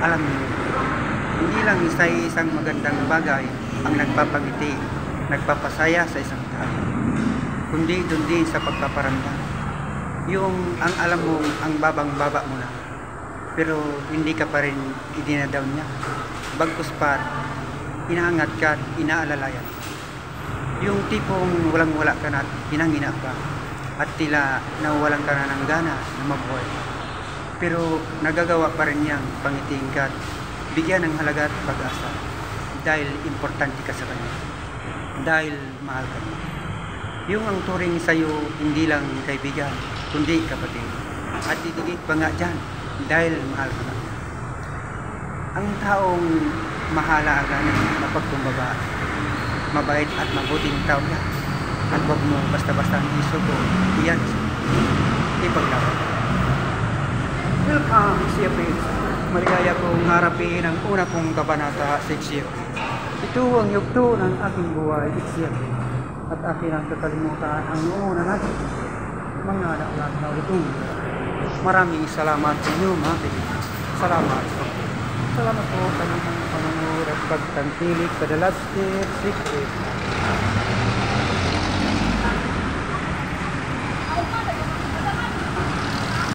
Alam niyo, hindi lang isang magandang bagay ang nagpapangiti, nagpapasaya sa isang tao, kundi doon din sa pagpaparamdam. Yung ang alam mo, ang babang-baba mo na, pero hindi ka pa rin idinadown niya. Bagkus pa, inaangat ka, inaalalayan. Yung tipong walang-wala ka na at hinangina ka, at tila nawawalan ka na ng gana na mabuhay. Pero nagagawa pa rin niyang pangitiin ka at bigyan ng halaga at pag-asa dahil importante ka sa kanya, dahil mahal ka niya. Yung ang turing sa'yo hindi lang kaibigan, kundi kapatid, at itigit pa nga dyan dahil mahal ka na. Ang taong mahalaga ng mapagkumbaba, mabait at mabuting tao yan, at huwag mo basta-basta isuko iyan ipaglaban. Welcome, Siya Prince. Maligaya kong harapin ang una kong kabanata sa Siya. Ito ang yugto ng aking buhay, Siya. At akin ang kakalimutan ang noon na natin mga anak na utong. Maraming salamat sa inyo, mga kaibigan. Salamat po. Salamat po sa inyong panonood at pagtangkilik sa The Lobster Secret.